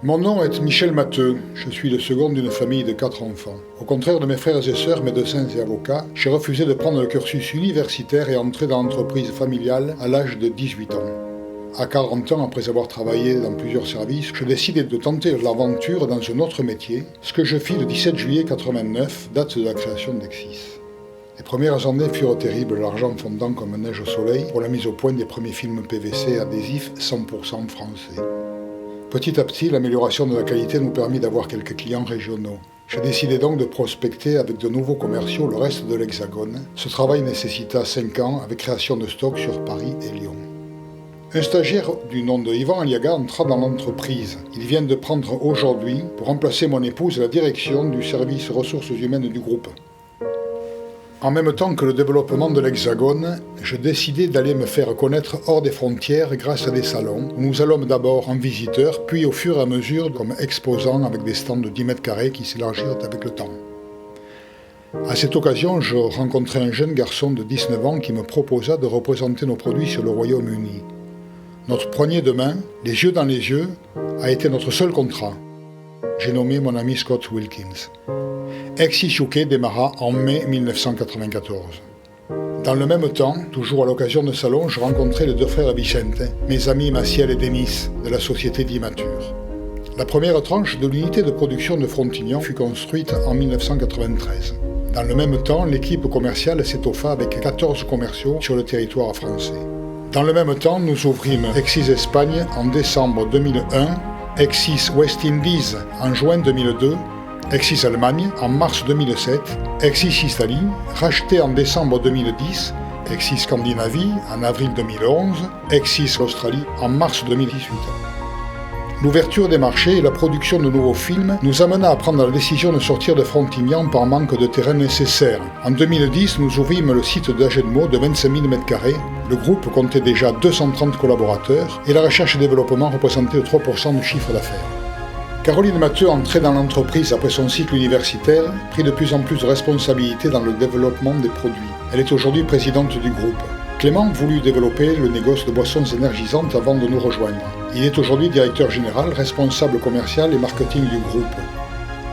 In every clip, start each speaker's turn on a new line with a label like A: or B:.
A: Mon nom est Michel Matteux, je suis le second d'une famille de 4 enfants. Au contraire de mes frères et sœurs, médecins et avocats, j'ai refusé de prendre le cursus universitaire et entrer dans l'entreprise familiale à l'âge de 18 ans. À 40 ans, après avoir travaillé dans plusieurs services, je décidai de tenter l'aventure dans un autre métier, ce que je fis le 17 juillet 89, date de la création d'Exis. Les premières années furent terribles, l'argent fondant comme neige au soleil pour la mise au point des premiers films PVC adhésifs 100% français. Petit à petit, l'amélioration de la qualité nous permit d'avoir quelques clients régionaux. J'ai décidé donc de prospecter avec de nouveaux commerciaux le reste de l'Hexagone. Ce travail nécessita 5 ans avec création de stocks sur Paris et Lyon. Un stagiaire du nom de Yvan Aliaga entra dans l'entreprise. Il vient de prendre aujourd'hui, pour remplacer mon épouse, la direction du service ressources humaines du groupe. En même temps que le développement de l'Hexagone, je décidai d'aller me faire connaître hors des frontières grâce à des salons où nous allons d'abord en visiteurs, puis au fur et à mesure comme exposants avec des stands de 10 mètres carrés qui s'élargirent avec le temps. À cette occasion, je rencontrai un jeune garçon de 19 ans qui me proposa de représenter nos produits sur le Royaume-Uni. Notre poignée de main, les yeux dans les yeux, a été notre seul contrat. J'ai nommé mon ami Scott Wilkins. Exis UK démarra en mai 1994. Dans le même temps, toujours à l'occasion de salon, je rencontrai les 2 frères Vicente, mes amis Maciel et Denis, de la société Dimature. La première tranche de l'unité de production de Frontignan fut construite en 1993. Dans le même temps, l'équipe commerciale s'étoffa avec 14 commerciaux sur le territoire français. Dans le même temps, nous ouvrîmes Exis Espagne en décembre 2001, Exis West Indies en juin 2002, Exis Allemagne en mars 2007, Exis Italie, racheté en décembre 2010, Exis Scandinavie en avril 2011, Exis Australie en mars 2018. L'ouverture des marchés et la production de nouveaux films nous amena à prendre la décision de sortir de Frontignan par manque de terrain nécessaire. En 2010, nous ouvrîmes le site d'Agenmo de 25 000 m². Le groupe comptait déjà 230 collaborateurs et la recherche et développement représentait 3% du chiffre d'affaires. Caroline Matteux, entrée dans l'entreprise après son cycle universitaire, prit de plus en plus de responsabilités dans le développement des produits. Elle est aujourd'hui présidente du groupe. Clément voulut développer le négoce de boissons énergisantes avant de nous rejoindre. Il est aujourd'hui directeur général, responsable commercial et marketing du groupe.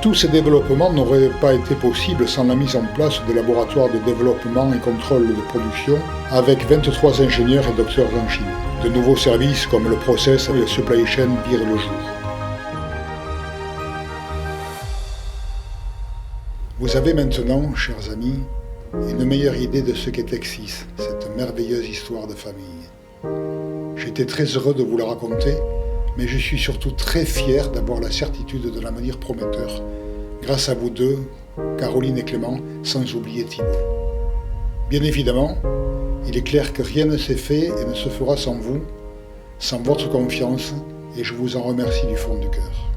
A: Tous ces développements n'auraient pas été possibles sans la mise en place de laboratoires de développement et contrôle de production avec 23 ingénieurs et docteurs en chimie. De nouveaux services comme le process et le supply chain virent le jour. Vous avez maintenant, chers amis, une meilleure idée de ce qu'est Exis, cette merveilleuse histoire de famille. J'étais très heureux de vous la raconter, mais je suis surtout très fier d'avoir la certitude de l'avenir prometteur, grâce à vous deux, Caroline et Clément, sans oublier Thibaut. Bien évidemment, il est clair que rien ne s'est fait et ne se fera sans vous, sans votre confiance, et je vous en remercie du fond du cœur.